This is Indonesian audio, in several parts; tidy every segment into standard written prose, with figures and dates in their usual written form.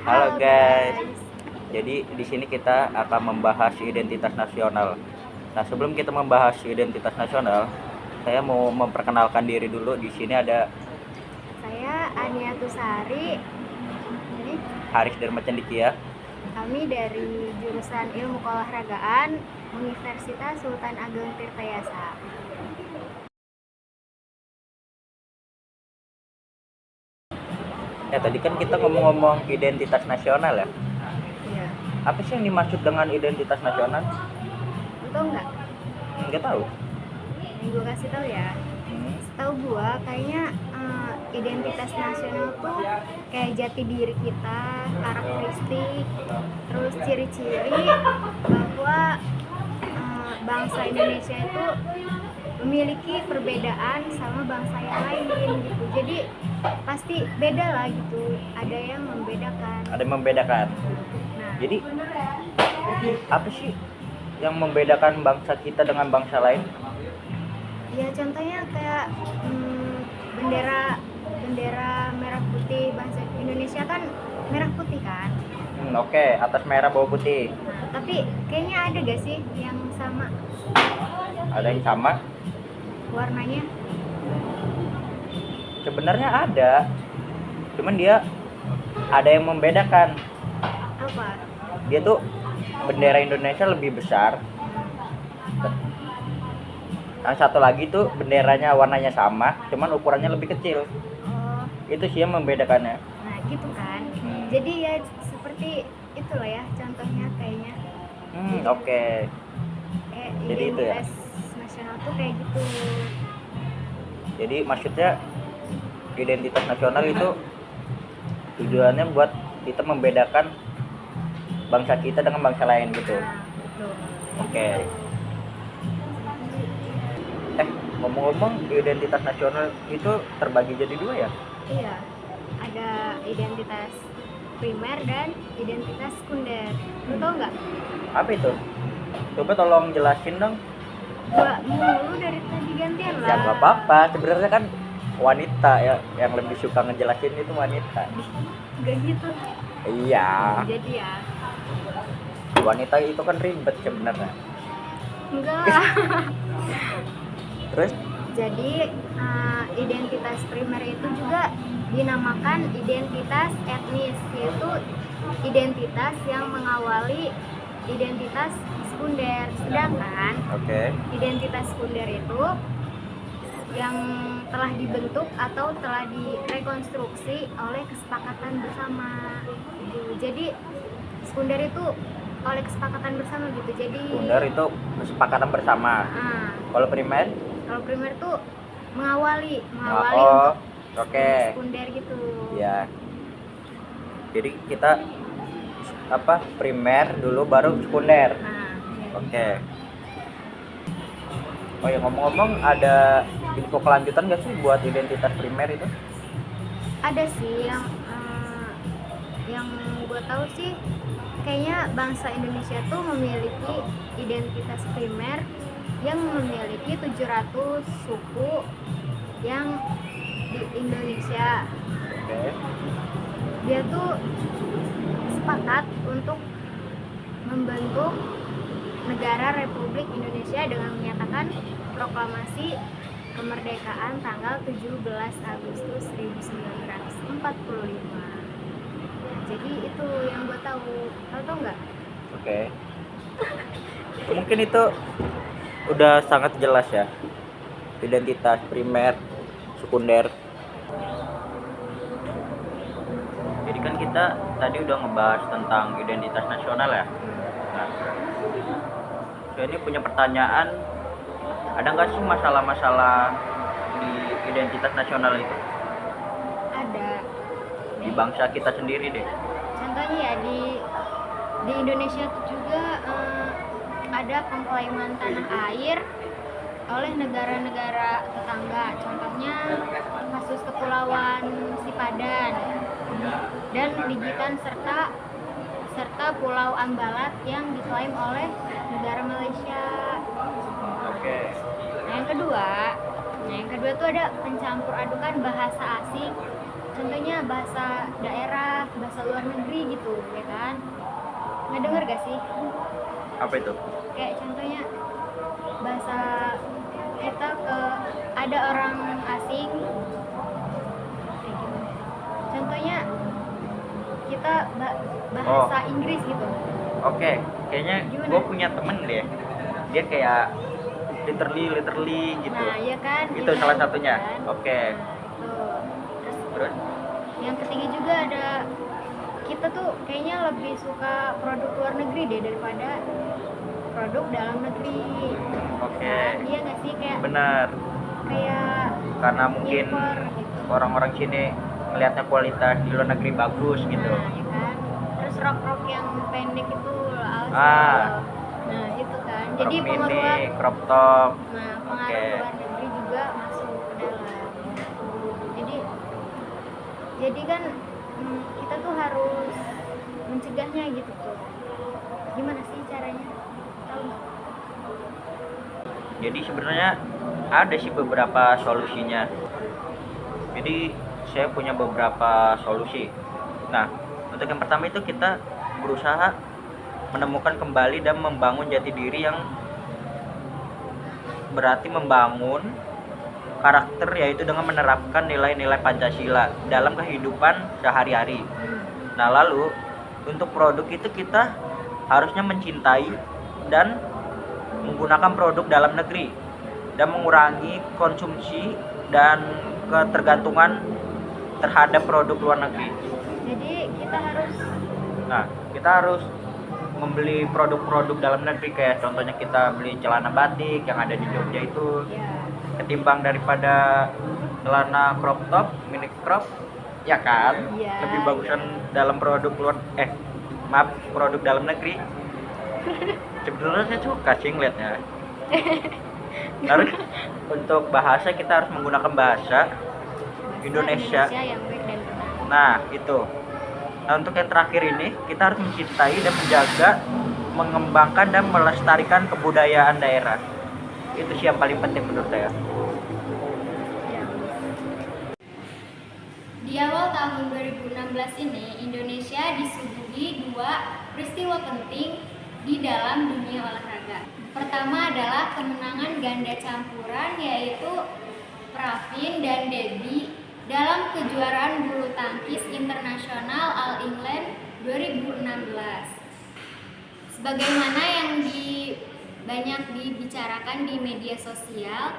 Halo guys. Jadi di sini kita akan membahas identitas nasional. Nah, sebelum kita membahas identitas nasional, saya mau memperkenalkan diri dulu. Di sini ada Saya Ania Tusari. Jadi Haris Darmacendikia. kami dari jurusan Ilmu Keolahragaan Universitas Sultan Ageng Tirtayasa. Ya, tadi kan kita ngomong-ngomong identitas nasional ya. Iya. Apa sih yang dimaksud dengan identitas nasional? Tahu nggak? Nggak tahu. Yang gue kasih tahu ya. Setahu gue kayaknya identitas nasional tuh kayak jati diri kita, karakteristik, terus ciri-ciri bahwa bangsa Indonesia itu memiliki perbedaan sama bangsa yang lain gitu. Jadi pasti beda lah gitu. Ada yang membedakan. Ada yang membedakan. Nah, Jadi apa sih yang membedakan bangsa kita dengan bangsa lain? ya contohnya kayak bendera merah putih bangsa Indonesia kan merah putih kan. Oke, atas merah bawah putih. Nah, tapi kayaknya ada gak sih yang sama Ada yang sama? warnanya? Sebenarnya ada, cuman dia ada yang membedakan. Apa? Dia tuh bendera Indonesia lebih besar. Yang satu lagi tuh benderanya warnanya sama, cuman ukurannya lebih kecil. Oh, Itu sih yang membedakannya. nah gitu kan. Jadi ya seperti itulah ya contohnya kayaknya. Oke. Kayak Jadi itu ya? identitas nasional tuh kayak gitu. Jadi maksudnya identitas nasional itu tujuannya buat kita membedakan bangsa kita dengan bangsa lain gitu. Nah, betul. Oke. Ngomong-ngomong, identitas nasional itu terbagi jadi dua ya? Iya, ada identitas primer dan identitas sekunder. Lu tau nggak? Apa itu? Coba tolong jelasin dong. Gua mulu dari tadi gantian lah. Ya nggak apa-apa, sebenarnya kan wanita ya yang lebih suka ngejelasin itu wanita. Gak gitu. Iya, Jadi ya, wanita itu kan ribet sebenarnya. enggak lah. Terus? Jadi identitas primer itu juga dinamakan identitas etnis, yaitu identitas yang mengawali identitas sekunder. Sedangkan identitas sekunder itu yang telah dibentuk atau telah direkonstruksi oleh kesepakatan bersama gitu. Jadi sekunder itu oleh kesepakatan bersama gitu. Jadi Sekunder itu kesepakatan bersama. Kalau primer? Kalau primer tuh mengawali Oh, untuk oke. sekunder gitu. Ya. Jadi kita primer dulu baru sekunder. Oke. Oh ya, ngomong-ngomong, ada info kelanjutan gak sih buat identitas primer itu? Ada sih yang gue tahu sih kayaknya bangsa Indonesia tuh memiliki identitas primer yang memiliki 700 suku yang di Indonesia. Dia tuh sepakat untuk membentuk negara Republik Indonesia dengan menyatakan proklamasi kemerdekaan tanggal 17 Agustus 1945. Jadi itu yang gue tahu. Lo tau nggak? Oke. Mungkin itu udah sangat jelas ya, identitas primer, sekunder. Jadi kan kita tadi udah ngebahas tentang identitas nasional ya. Nah, saya ini punya pertanyaan, ada nggak sih masalah-masalah di identitas nasional itu? Ada. Di bangsa kita sendiri deh. Contohnya ya di Indonesia juga ada pengklaiman tanah air oleh negara-negara tetangga. Contohnya kasus Kepulauan Sipadan dan Ligitan serta Pulau Ambalat yang diklaim oleh negara Malaysia. Nah, yang kedua tuh ada pencampur adukan bahasa asing. Contohnya bahasa daerah, bahasa luar gitu ya kan. Nggak denger gak sih? Apa itu? Kayak contohnya bahasa kita ke ada orang asing kayak gimana? Contohnya kita bahasa Inggris gitu. Oke, kayaknya Gimana? gue punya temen deh, dia kayak literally gitu. Nah, ya kan? Itu Iya, salah satunya. kan? Oke. Nah, itu. Terus? Yang ketiga juga ada, kita tuh kayaknya lebih suka produk luar negeri deh daripada produk dalam negeri. Oke. Kan? Iya nggak sih, kayak Benar. Karena mungkin impor gitu. orang-orang sini melihatnya kualitas di luar negeri bagus gitu. Nah, ya kan? Terus rok-rok yang pendek itu alas Ah. nah itu kan. Crop Jadi mini, pengaruh, crop top. nah pengaruh Oke. luar negeri juga masuk ke dalam. Jadi kan kita tuh harus mencegahnya gitu tuh. Gimana sih caranya? Tahu nggak? Jadi sebenarnya ada sih beberapa solusinya. Jadi saya punya beberapa solusi. Nah, untuk yang pertama itu kita berusaha menemukan kembali dan membangun jati diri, yang berarti membangun karakter, yaitu dengan menerapkan nilai-nilai Pancasila dalam kehidupan sehari-hari. Nah, lalu untuk produk itu kita harusnya mencintai dan menggunakan produk dalam negeri dan mengurangi konsumsi dan ketergantungan terhadap produk luar negeri. Jadi Kita harus membeli produk-produk dalam negeri, kayak contohnya kita beli celana batik yang ada di Jogja itu, ya, ketimbang daripada celana crop top, mini crop, ya kan? Iya, Lebih bagusan dalam produk produk dalam negeri. Sebenarnya saya suka sih ngeliatnya. Terus untuk bahasa kita harus menggunakan bahasa Indonesia. yang baik dan benar. Nah, itu. Nah, untuk yang terakhir ini, kita harus mencintai dan menjaga, mengembangkan dan melestarikan kebudayaan daerah. Itu sih yang paling penting menurut saya. Di awal tahun 2016 ini, Indonesia disuguhi dua peristiwa penting di dalam dunia olahraga. Pertama adalah kemenangan ganda campuran, yaitu Pravin dan Debbie dalam kejuaraan bulu tangkis internasional All England 2016. Sebagaimana yang banyak dibicarakan di media sosial,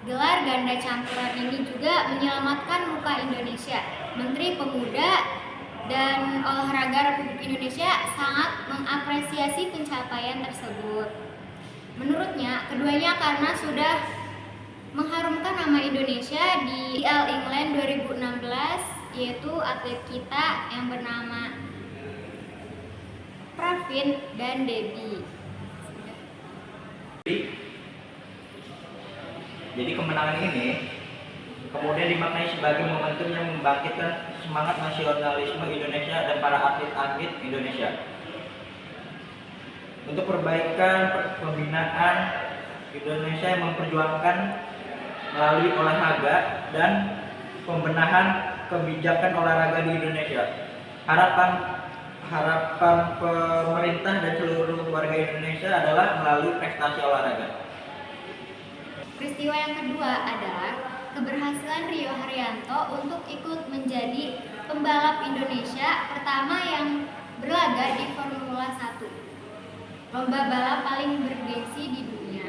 gelar ganda campuran ini juga menyelamatkan muka Indonesia. Menteri Pemuda dan Olahraga Republik Indonesia sangat mengapresiasi pencapaian tersebut. Menurutnya, keduanya karena sudah mengharumkan nama Indonesia di All England 2016, yaitu atlet kita yang bernama Pravin dan Debbie. Jadi kemenangan ini kemudian dimaknai sebagai momentum yang membangkitkan semangat nasionalisme Indonesia dan para atlet-atlet Indonesia untuk perbaikan pembinaan Indonesia yang memperjuangkan melalui olahraga dan pembenahan kebijakan olahraga di Indonesia. Harapan pemerintah dan seluruh warga Indonesia adalah melalui prestasi olahraga. Peristiwa yang kedua adalah keberhasilan Rio Haryanto untuk ikut menjadi pembalap Indonesia pertama yang berlaga di Formula 1, lomba balap paling bergengsi di dunia.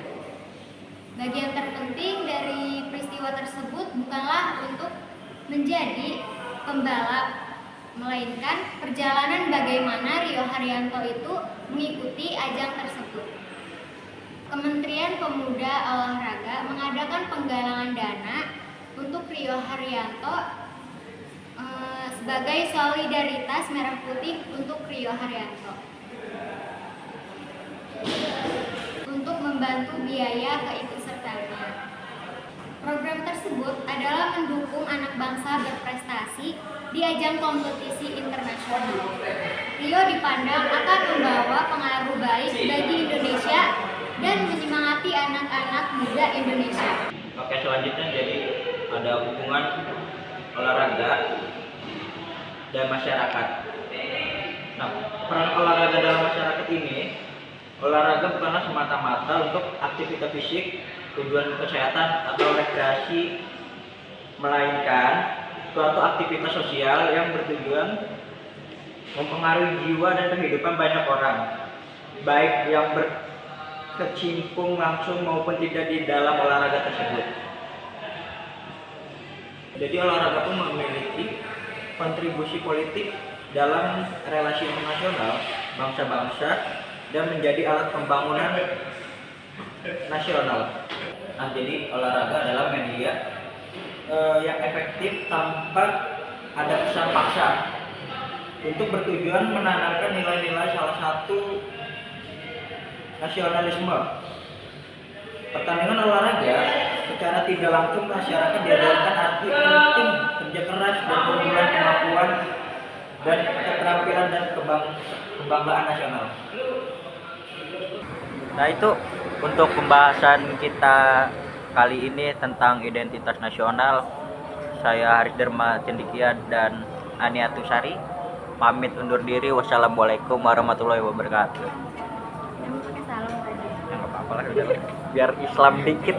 Bagian terpenting dari peristiwa tersebut bukanlah untuk menjadi pembalap, melainkan perjalanan bagaimana Rio Haryanto itu mengikuti ajang tersebut. Kementerian Pemuda Olahraga mengadakan penggalangan dana untuk Rio Haryanto sebagai solidaritas merah putih untuk Rio Haryanto, untuk membantu biaya keikutsertaannya. Program tersebut adalah mendukung anak bangsa berprestasi di ajang kompetisi internasional. Rio dipandang akan membawa pengaruh baik bagi Indonesia dan menyemangati anak-anak muda Indonesia. Oke, selanjutnya jadi ada hubungan olahraga dan masyarakat. peran olahraga dalam masyarakat ini, olahraga bukanlah semata-mata untuk aktivitas fisik, tujuan kesehatan atau rekreasi, melainkan suatu aktivitas sosial yang bertujuan mempengaruhi jiwa dan kehidupan banyak orang, baik yang berkecimpung langsung maupun tidak di dalam olahraga tersebut. Jadi olahraga pun memiliki kontribusi politik dalam relasi internasional bangsa-bangsa dan menjadi alat pembangunan nasional. Nah, jadi olahraga adalah media yang efektif tanpa ada kesan paksa untuk bertujuan menanamkan nilai-nilai salah satu nasionalisme. Pertandingan olahraga secara tidak langsung masyarakat diajarkan arti penting kerja keras dan keunggulan kemampuan dan keterampilan dan kebanggaan nasional. Nah, itu untuk pembahasan kita kali ini tentang identitas nasional. Saya Haris Dharma Cendikia dan Aniatu Sari pamit undur diri. Wassalamualaikum warahmatullahi wabarakatuh. Yang pakai salam tadi. Nggak apa-apa lah, biar Islam dikit.